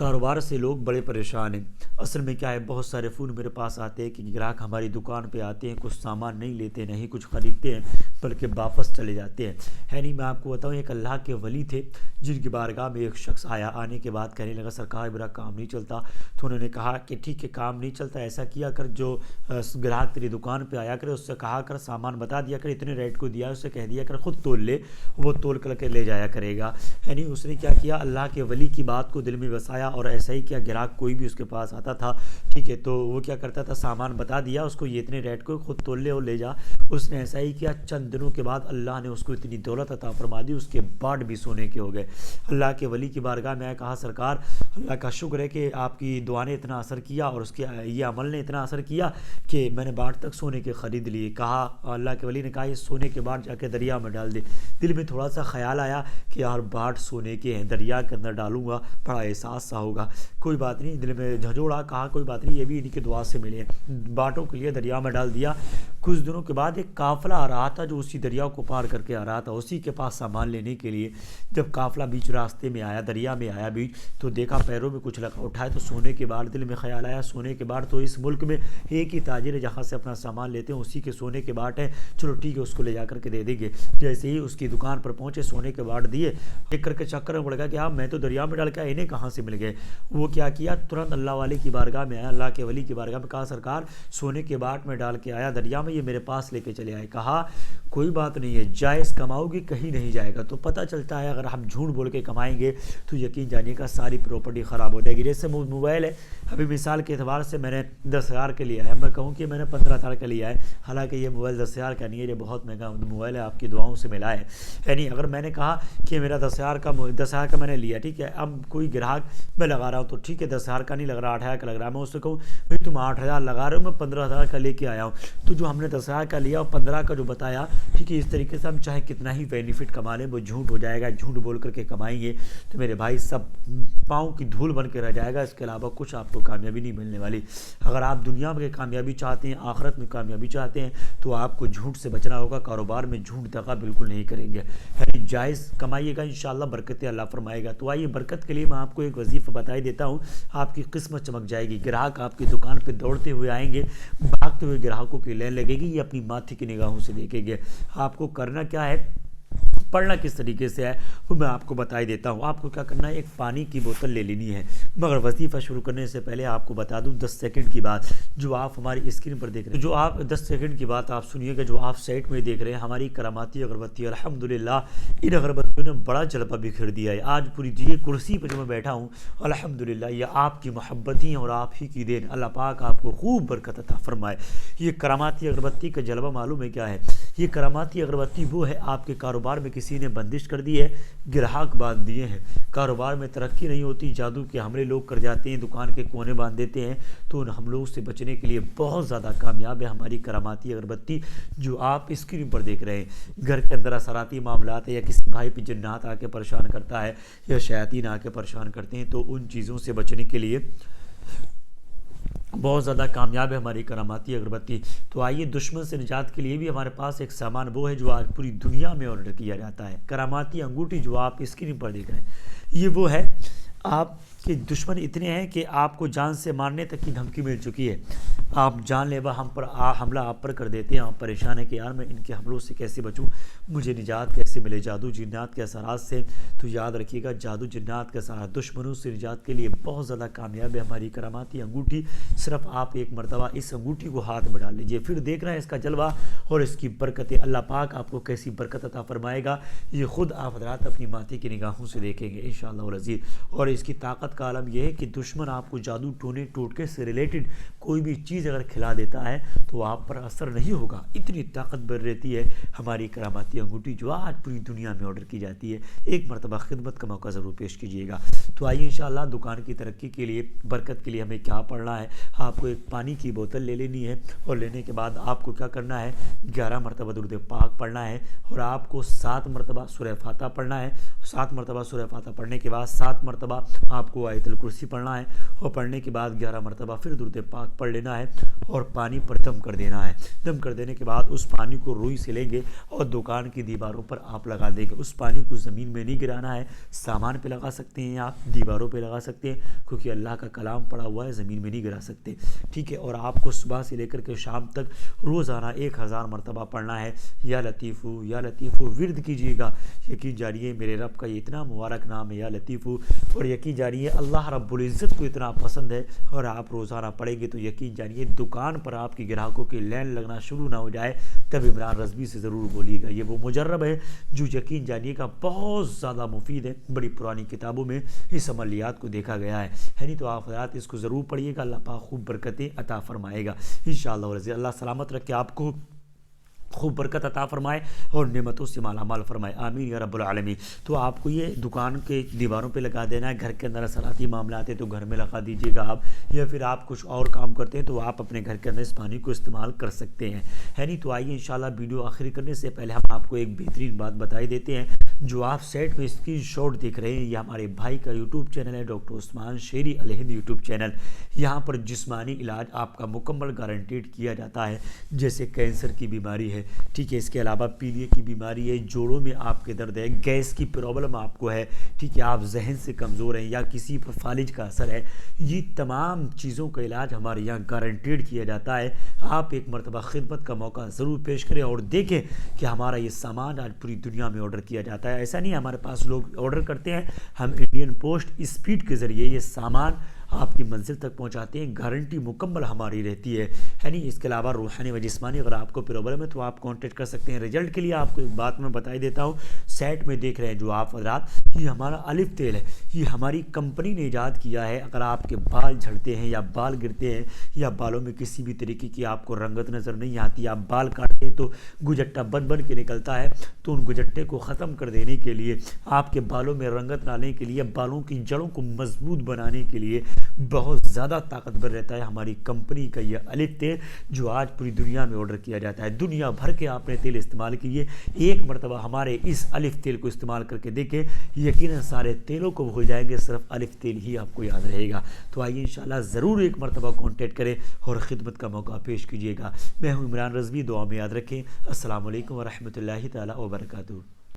کاروبار سے لوگ بڑے پریشان ہیں۔ اصل میں کیا ہے، بہت سارے فون میرے پاس آتے ہیں کہ گراہک ہماری دکان پہ آتے ہیں، کچھ سامان نہیں لیتے، نہیں کچھ خریدتے ہیں بلکہ واپس چلے جاتے ہیں۔ نہیں، میں آپ کو بتاؤں، ایک اللہ کے ولی تھے جن کی بارگاہ میں ایک شخص آیا، آنے کے بعد کہنے لگا سرکار میرا کام نہیں چلتا۔ تو انہوں نے کہا کہ ٹھیک ہے، کام نہیں چلتا، ایسا کیا کر، جو گراہک تیری دکان پہ آیا کرے اس سے کہا کر سامان بتا دیا کر، اتنے ریٹ کو دیا، اس سے کہہ دیا کر خود تول لے، وہ تول کر کے لے جایا کرے گا۔ یعنی اس نے کیا کیا، اللہ کے ولی کی بات کو دل میں بسایا اور ایسا ہی کیا، گراہک کوئی بھی اس کے پاس آتا تھا، ٹھیک ہے، تو وہ کیا کرتا تھا، سامان بتا دیا اس کو، یہ اتنے ریٹ کو خود تول لے اور لے جا۔ اس نے ایسا ہی کیا، چند دنوں کے بعد اللہ نے اس کو اتنی دولت عطا فرما دی، اس کے باڈ بھی سونے کے ہو گئے۔ اللہ کے ولی کی بارگاہ میں کہا سرکار اللہ کا شکر ہے کہ آپ کی دعا نے اتنا اثر کیا اور اس کے یہ عمل نے اتنا اثر کیا کہ میں نے باڈ تک سونے کے خرید لیے۔ کہا اللہ کے ولی نے کہا یہ سونے کے باڈ جا کے دریا میں ڈال دے۔ دل میں تھوڑا سا خیال آیا کہ یار باڈ سونے کے ہیں، دریا کے اندر ڈالوں گا بڑا احساس سا ہوگا، کوئی بات نہیں، دل میں جھنجھوڑا، کہا کوئی بات نہیں، یہ بھی انہیں کی دعا سے ملے ہیں۔ باٹوں کے لیے دریا میں ڈال دیا۔ کچھ دنوں کے بعد ایک قافلہ آ رہا تھا جو اسی دریا کو پار کر کے آ رہا تھا، اسی کے پاس سامان لینے کے لیے۔ جب قافلہ بیچ راستے میں آیا، دریا میں آیا بیچ، تو دیکھا پیروں میں کچھ لگا، اٹھائے تو سونے کے بار، دل میں خیال آیا سونے کے بار تو اس ملک میں ایک ہی تاجر ہے جہاں سے اپنا سامان لیتے ہیں، اسی کے سونے کے باٹ ہیں، چلو ٹھیک ہے اس کو لے جا کر کے دے دیں گے۔ جیسے ہی اس کی دکان پر پہنچے، سونے کے باٹ دیے، دیکھ کر کے چکر میں پڑ گیا کہ ہاں میں تو دریا میں ڈال کے انہیں کہاں سے مل گئے۔ وہ کیا کیا، ترنت اللہ والے کی بارگاہ میں آیا، اللہ کے ولی کی بارگاہ میں، کہا سرکار سونے کے باٹ میں ڈال کے آیا دریا میں، یہ میرے پاس لے کے چلے آئے۔ کہا کوئی بات نہیں ہے، جائز کماؤ گے کہیں نہیں جائے گا۔ تو پتہ چلتا ہے اگر ہم جھوٹ بول کے کمائیں گے تو یقین جانیے کا ساری پراپرٹی خراب ہو جائے گی۔ جیسے موبائل ہے، ابھی مثال کے اعتبار سے میں نے 10,000 کا لیا ہے، میں کہوں کہ میں نے 15,000 کا لیا ہے، حالانکہ یہ موبائل 10,000 کا نہیں ہے، یہ بہت مہنگا موبائل ہے، آپ کی دعاؤں سے ملا ہے۔ یعنی اگر میں نے کہا کہ میرا 10,000 کا میں نے لیا، ٹھیک ہے، اب کوئی گراہک میں لگا رہا ہوں تو ٹھیک ہے 10,000 کا نہیں لگ رہا، 8,000 کا لگ رہا ہے، میں اس سے کہوں بھائی تم 8,000 لگا رہے ہو، میں 15,000 کا لے کے آیا ہوں، تو جو ہم نے 10,000 کا لیا اور 15 کا جو بتایا، ٹھیک ہے، اس طریقے سے ہم چاہے کتنا ہی بینیفٹ کما لیں وہ جھوٹ ہو جائے گا۔ جھوٹ بول کر کے کمائیں گے تو میرے بھائی سب پاؤں کی دھول بن کے رہ جائے گا، اس کے علاوہ کچھ آپ کو کامیابی نہیں ملنے والی۔ اگر آپ دنیا میں کامیابی چاہتے ہیں، آخرت میں کامیابی چاہتے ہیں، تو آپ کو جھوٹ سے بچنا ہوگا، کاروبار میں جھوٹ دغا بالکل نہیں کریں گے، یعنی جائز کمائیے گا، انشاءاللہ برکتیں اللہ فرمائے گا۔ تو آئیے برکت کے لیے میں آپ کو ایک وظیفہ بتا ہی دیتا ہوں، آپ کی قسمت چمک جائے گی، گراہک آپ کی دکان پہ دوڑتے ہوئے آئیں گے، بھاگتے ہوئے گراہکوں کی لین لگے گی، یہ اپنی ماتھی کی نگاہوں سے دیکھیں گے۔ آپ کو کرنا کیا ہے، پڑھنا کس طریقے سے ہے وہ میں آپ کو بتا ہی دیتا ہوں۔ آپ کو کیا کرنا ہے، ایک پانی کی بوتل لے لینی ہے، مگر وظیفہ شروع کرنے سے پہلے آپ کو بتا دوں 10 سیکنڈ کی بات، جو آپ ہماری اسکرین پر دیکھ رہے ہیں، جو آپ 10 سیکنڈ کی بات آپ سنیے گا، جو آپ سائٹ میں دیکھ رہے ہیں ہماری کراماتی اگربتی، الحمدللہ ان اگربتیوں نے بڑا جلوہ بکھیر دیا ہے۔ آج پوری یہ کرسی پہ جو میں بیٹھا ہوں، الحمدللہ یہ آپ کی محبت ہی اور آپ ہی کی دین، اللہ پاک آپ کو خوب برکت عطا فرمائے۔ یہ کراماتی اگربتی کا جلوہ معلوم ہے کیا ہے، یہ کراماتی اگربتی وہ ہے، آپ کے کاروبار میں کسی نے بندش کر دی ہے، گراہک باندھ دیے ہیں، کاروبار میں ترقی نہیں ہوتی، جادو کے حملے لوگ کر جاتے ہیں، دکان کے کونے باندھ دیتے ہیں، تو ان حملوں سے بچنے کے لیے بہت زیادہ کامیاب ہے ہماری کراماتی اگربتی، جو آپ اسکرین پر دیکھ رہے ہیں۔ گھر کے اندر اثراتی معاملات ہے، یا کسی بھائی پہ جنات آ کے پریشان کرتا ہے، یا شیاطین آ کے پریشان کرتے ہیں، تو ان چیزوں سے بچنے کے لیے بہت زیادہ کامیاب ہے ہماری کراماتی اگربتی۔ تو آئیے دشمن سے نجات کے لیے بھی ہمارے پاس ایک سامان وہ ہے جو آج پوری دنیا میں آرڈر کیا جاتا ہے، کراماتی انگوٹھی، جو آپ اسکرین پر دیکھ رہے ہیں۔ یہ وہ ہے، آپ کے دشمن اتنے ہیں کہ آپ کو جان سے مارنے تک کی دھمکی مل چکی ہے، آپ جان لیوا حملہ آپ پر کر دیتے ہیں، آپ پریشان ہیں کہ یار میں ان کے حملوں سے کیسے بچوں، مجھے نجات کیسے ملے جادو جنات کے اثرات سے۔ تو یاد رکھیے گا، جادو جنات کے اثرات، دشمنوں سے نجات کے لیے بہت زیادہ کامیاب ہے ہماری کراماتی انگوٹھی۔ صرف آپ ایک مرتبہ اس انگوٹھی کو ہاتھ میں ڈال لیجئے، پھر دیکھ رہے ہیں اس کا جلوہ اور اس کی برکتیں، اللہ پاک آپ کو کیسی برکت عطا فرمائے گا، یہ خود آپ حضرات اپنی ماتھی کی نگاہوں سے دیکھیں گے انشاءاللہ العزیز۔ اور اس کی طاقت کا عالم یہ ہے کہ دشمن آپ کو جادو ٹونے ٹوٹکے سے ریلیٹڈ کوئی بھی چیز اگر کھلا دیتا ہے تو آپ پر اثر نہیں ہوگا، اتنی طاقت بر رہتی ہے ہماری کراماتی انگوٹھی، جو آج پوری دنیا میں آرڈر کی جاتی ہے۔ ایک مرتبہ خدمت کا موقع ضرور پیش کیجیے گا۔ تو آئیے انشاءاللہ دکان کی ترقی کے لیے، برکت کے لیے ہمیں کیا پڑھنا ہے، آپ کو ایک پانی کی بوتل لے لینی ہے، اور لینے کے بعد آپ کو کیا کرنا ہے، 11 مرتبہ درود پاک پڑھنا ہے، اور آپ کو 7 مرتبہ سورہ فاتحہ پڑھنا ہے۔ 7 مرتبہ سورہ فاتحہ پڑھنے کے بعد 7 مرتبہ آپ کو آیت الکرسی پڑھنا ہے، اور پڑھنے کے بعد 11 مرتبہ پھر درود پاک پڑھ لینا ہے، اور پانی پر دم کر دینا ہے۔ دم کر دینے کے بعد اس پانی کو روئی سے لیں گے اور دکان کی دیواروں پر آپ لگا دیں گے۔ اس پانی کو زمین میں نہیں گرانا ہے، سامان پہ لگا سکتے ہیں، آپ دیواروں پہ لگا سکتے ہیں، کیونکہ اللہ کا کلام پڑا ہوا ہے، زمین میں نہیں گرا سکتے، ٹھیک ہے۔ اور آپ کو صبح سے لے کر کے شام تک روزانہ 1000 مرتبہ پڑھنا ہے، یا لطیفو یا لطیفو ورد کیجیے گا۔ یقین جانیے میرے رب کا یہ اتنا مبارک نام ہے یا لطیفو، اور یقین جانیے اللہ رب العزت کو اتنا پسند ہے، اور آپ روزانہ پڑھیں گے تو یقین جانیے دکان پر آپ کی گراہکوں کی لائن لگنا شروع نہ ہو جائے، تب عمران رضوی سے ضرور بولیے گا۔ یہ وہ مجرب ہے جو یقین جانیے کا بہت زیادہ مفید ہے، بڑی پرانی کتابوں میں اس عملیات کو دیکھا گیا ہے نہیں تو آپ حضرات اس کو ضرور پڑھیے گا، اللہ پاک خوب برکتیں عطا فرمائے گا انشاءاللہ والعزت۔ اللہ سلامت رکھے آپ کو، خوب برکت عطا فرمائے اور نعمتوں سے مالا مال فرمائے، آمین یا رب العالمین۔ تو آپ کو یہ دکان کے دیواروں پہ لگا دینا ہے، گھر کے اندر اثراتی معاملات ہیں تو گھر میں لگا دیجیے گا آپ، یا پھر آپ کچھ اور کام کرتے ہیں تو آپ اپنے گھر کے اندر اس پانی کو استعمال کر سکتے ہیں، ہے نہیں تو آئیے انشاءاللہ ویڈیو آخری کرنے سے پہلے ہم آپ کو ایک بہترین بات بتائی دیتے ہیں۔ جو آپ سائٹ پہ اسکرین شاٹ دیکھ رہے ہیں یہ ہمارے بھائی کا یوٹیوب چینل ہے، ڈاکٹر عثمان شیری الہند یوٹیوب چینل۔ یہاں پر جسمانی علاج آپ کا مکمل گارنٹیڈ کیا جاتا ہے، جیسے کینسر کی بیماری ہے، ٹھیک ہے، اس کے علاوہ پیلیے کی بیماری ہے، جوڑوں میں آپ کے درد ہے، گیس کی پرابلم آپ کو ہے، ٹھیک ہے، آپ ذہن سے کمزور ہیں یا کسی پر فالج کا اثر ہے، یہ تمام چیزوں کا علاج ہمارے یہاں گارنٹیڈ کیا جاتا ہے۔ آپ ایک مرتبہ خدمت کا موقع ضرور پیش کریں اور دیکھیں کہ ہمارا یہ سامان آج پوری دنیا میں آرڈر کیا جاتا ہے۔ ایسا نہیں ہمارے پاس لوگ آرڈر کرتے ہیں، ہم انڈین پوسٹ اسپیڈ کے ذریعے یہ سامان آپ کی منزل تک پہنچاتے ہیں، گارنٹی مکمل ہماری رہتی ہے نہیں۔ اس کے علاوہ روحانی و جسمانی اگر آپ کو پرابلم ہے تو آپ کانٹیکٹ کر سکتے ہیں۔ رزلٹ کے لیے آپ کو ایک بات میں بتائی دیتا ہوں، سائٹ میں دیکھ رہے ہیں جو آپ حضرات، یہ ہمارا الف تیل ہے، یہ ہماری کمپنی نے ایجاد کیا ہے۔ اگر آپ کے بال جھڑتے ہیں یا بال گرتے ہیں یا بالوں میں کسی بھی طریقے کی آپ کو رنگت نظر نہیں آتی، آپ بال کاٹتے ہیں تو گجٹا بن بن کے نکلتا ہے، تو ان گجٹے کو ختم کر دینے کے لیے، آپ کے بالوں میں رنگت لانے کے لیے، بالوں کی جڑوں کو مضبوط بنانے کے لیے بہت زیادہ طاقتور رہتا ہے ہماری کمپنی کا یہ الف تیل، جو آج پوری دنیا میں آرڈر کیا جاتا ہے۔ دنیا بھر کے آپ نے تیل استعمال کیے، ایک مرتبہ ہمارے اس الف تیل کو استعمال کر کے دیکھیں، یقیناً سارے تیلوں کو بھول جائیں گے، صرف الف تیل ہی آپ کو یاد رہے گا۔ تو آئیے انشاءاللہ ضرور ایک مرتبہ کانٹیکٹ کریں اور خدمت کا موقع پیش کیجیے گا۔ میں ہوں عمران رضوی، دعا میں یاد رکھیں۔ السلام علیکم ورحمۃ اللہ تعالیٰ وبرکاتہ۔